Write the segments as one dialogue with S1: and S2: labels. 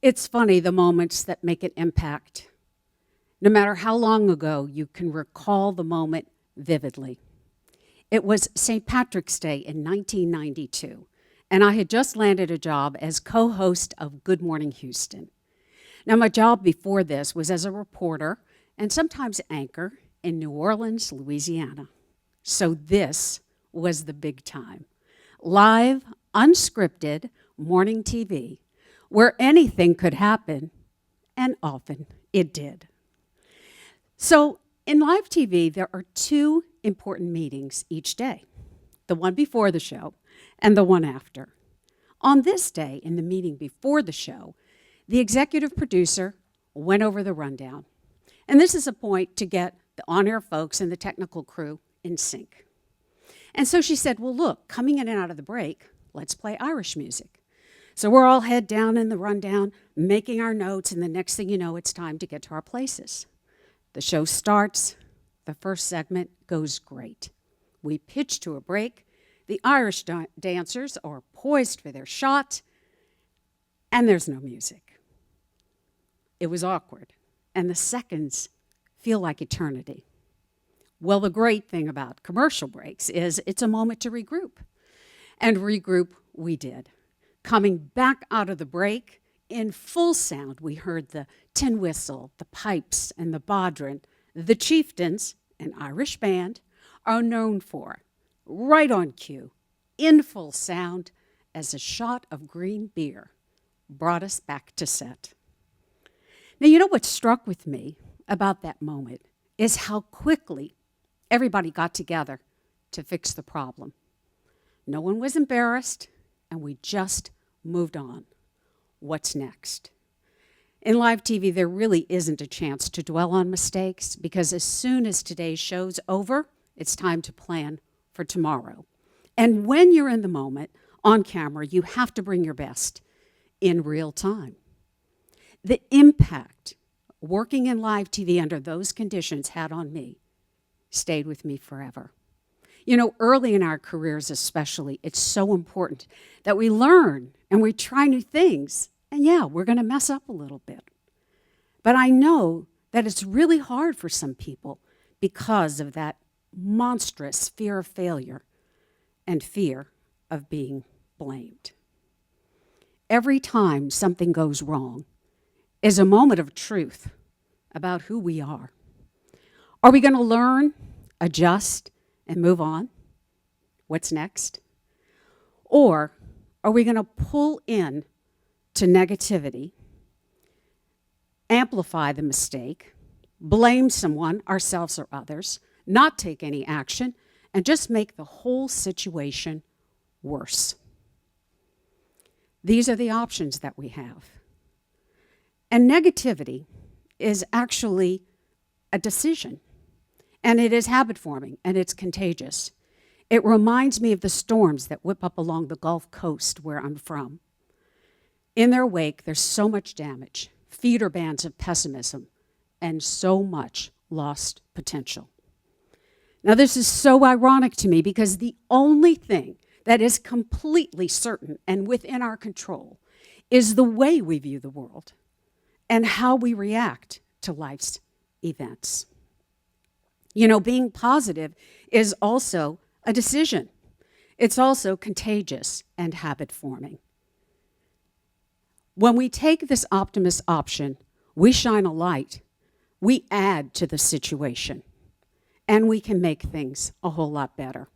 S1: It's funny, the moments that make an impact. No matter how long ago, you can recall the moment vividly. It was St. Patrick's Day in 1992, and I had just landed a job as co host of Good Morning Houston. Now, my job before this was as a reporter and sometimes anchor in New Orleans, Louisiana. So this was the big time. Live, unscripted morning TV, where anything could happen, and often it did. So in live TV, there are two important meetings each day, the one before the show and the one after. On this day, in the meeting before the show, the executive producer went over the rundown. And this is a point to get the on-air folks and the technical crew in sync. And so she said, well, look, coming in and out of the break, let's play Irish music. So we're all head down in the rundown, making our notes, and the next thing you know, it's time to get to our places. The show starts. The first segment goes great. We pitch to a break. The Irish dancers are poised for their shot, and there's no music. It was awkward, and the seconds feel like eternity. Well, the great thing about commercial breaks is it's a moment to regroup. And regroup we did. Coming back out of the break, in full sound, we heard the tin whistle, the pipes, and the bodhran. The Chieftains, an Irish band, are known for, right on cue, in full sound, as a shot of green beer brought us back to set. Now, you know what struck with me about that moment is how quickly everybody got together to fix the problem. No one was embarrassed, and we just moved on. What's next? In live TV, there really isn't a chance to dwell on mistakes because as soon as today's show's over, it's time to plan for tomorrow. And when you're in the moment, on camera, you have to bring your best in real time. The impact working in live TV under those conditions had on me stayed with me forever. You know, early in our careers especially, it's so important that we learn and we try new things. And yeah, we're going to mess up a little bit. But I know that it's really hard for some people because of that monstrous fear of failure and fear of being blamed. Every time something goes wrong is a moment of truth about who we are. Are we going to learn, adjust, and move on? What's next? Or are we going to pull in to negativity, amplify the mistake, blame someone, ourselves or others, not take any action, and just make the whole situation worse? These are the options that we have. And negativity is actually a decision. And it is habit forming, and it's contagious. It reminds me of the storms that whip up along the Gulf Coast where I'm from. In their wake, there's so much damage, feeder bands of pessimism, and so much lost potential. Now, this is so ironic to me because the only thing that is completely certain and within our control is the way we view the world and how we react to life's events. You know, being positive is also a decision. It's also contagious and habit forming. When we take this optimist option, we shine a light, we add to the situation, and we can make things a whole lot better.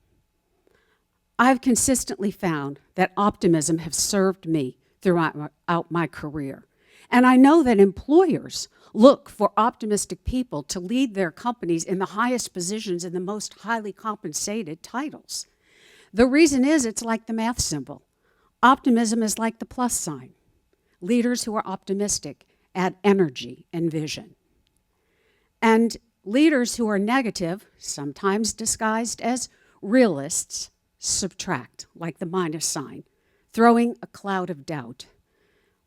S1: I've consistently found that optimism has served me throughout my career. And I know that employers look for optimistic people to lead their companies in the highest positions and the most highly compensated titles. The reason is it's like the math symbol. Optimism is like the plus sign. Leaders who are optimistic add energy and vision. And leaders who are negative, sometimes disguised as realists, subtract, like the minus sign, throwing a cloud of doubt,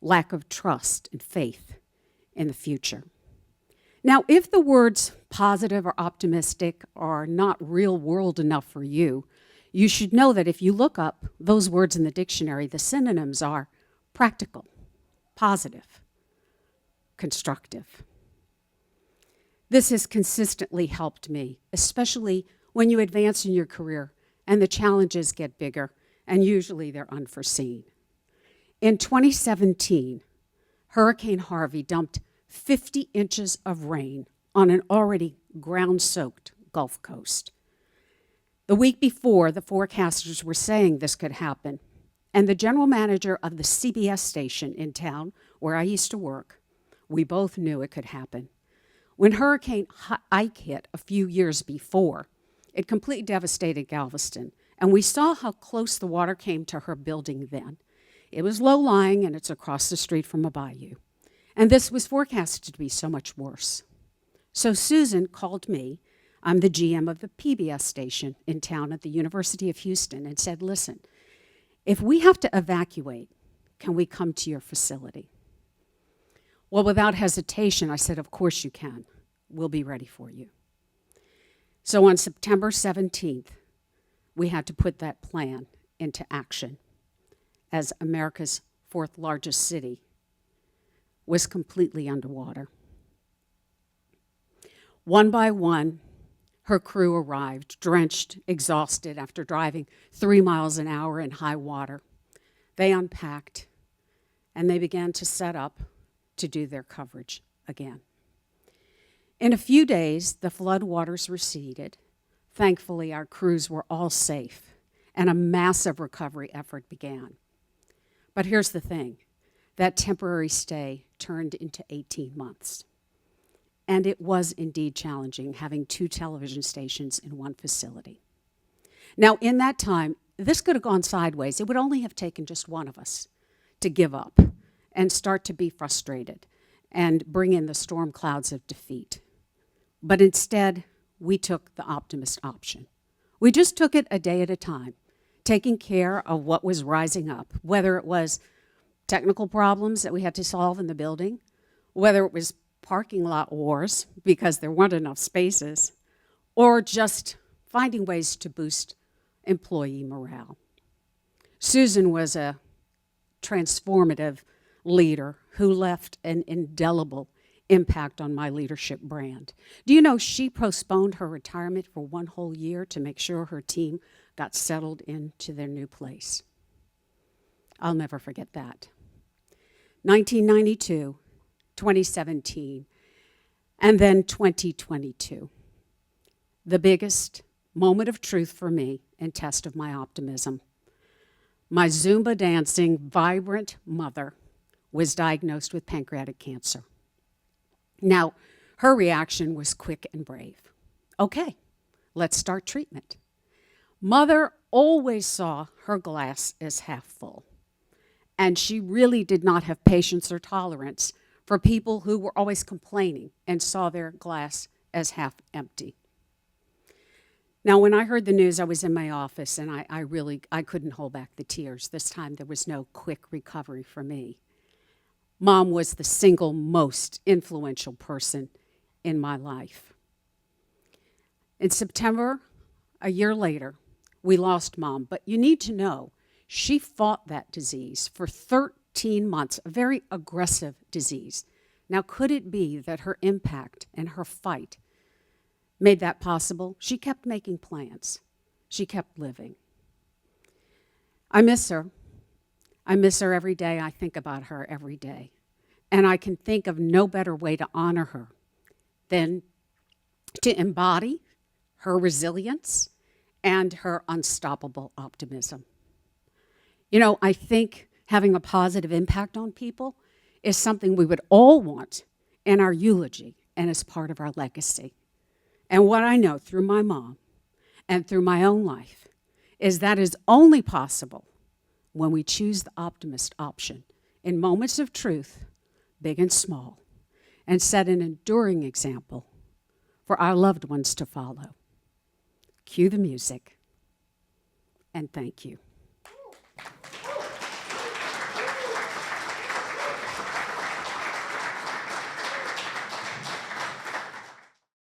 S1: lack of trust and faith in the future. Now, if the words positive or optimistic are not real world enough for you, you should know that if you look up those words in the dictionary, the synonyms are practical, positive, constructive. This has consistently helped me, especially when you advance in your career and the challenges get bigger, and usually they're unforeseen. In 2017, Hurricane Harvey dumped 50 inches of rain on an already ground-soaked Gulf Coast. The week before, the forecasters were saying this could happen, and the general manager of the CBS station in town where I used to work, we both knew it could happen. When Hurricane Ike hit a few years before, it completely devastated Galveston, and we saw how close the water came to her building then. It was low-lying, and it's across the street from a bayou. And this was forecasted to be so much worse. So Susan called me, I'm the GM of the PBS station in town at the University of Houston, and said, listen, if we have to evacuate, can we come to your facility? Well, without hesitation, I said, of course you can. We'll be ready for you. So on September 17th, we had to put that plan into action as America's fourth largest city was completely underwater. One by one, her crew arrived, drenched, exhausted after driving 3 miles an hour in high water. They unpacked, and they began to set up to do their coverage again. In a few days, the flood waters receded. Thankfully, our crews were all safe, and a massive recovery effort began. But here's the thing. That temporary stay turned into 18 months. And it was indeed challenging having 2 television stations in one facility. Now, in that time, this could have gone sideways. It would only have taken just one of us to give up and start to be frustrated and bring in the storm clouds of defeat. But instead, we took the Optimist option. We just took it a day at a time, taking care of what was rising up, whether it was technical problems that we had to solve in the building, whether it was parking lot wars because there weren't enough spaces, or just finding ways to boost employee morale. Susan was a transformative leader who left an indelible impact on my leadership brand. Do you know she postponed her retirement for 1 whole year to make sure her team got settled into their new place? I'll never forget that. 1992, 2017, and then 2022. The biggest moment of truth for me and test of my optimism. My Zumba dancing, vibrant mother was diagnosed with pancreatic cancer. Now, her reaction was quick and brave. Okay, let's start treatment. Mother always saw her glass as half full, and she really did not have patience or tolerance for people who were always complaining and saw their glass as half empty. Now, when I heard the news, I was in my office, and I couldn't hold back the tears. This time, there was no quick recovery for me. Mom was the single most influential person in my life. In September, a year later, we lost Mom, but you need to know, she fought that disease for 13 months, a very aggressive disease. Now, could it be that her impact and her fight made that possible? She kept making plans. She kept living. I miss her. I miss her every day. I think about her every day. And I can think of no better way to honor her than to embody her resilience and her unstoppable optimism. You know, I think having a positive impact on people is something we would all want in our eulogy and as part of our legacy. And what I know through my mom and through my own life is that is only possible when we choose the optimist option in moments of truth, big and small, and set an enduring example for our loved ones to follow. Cue the music, and thank you.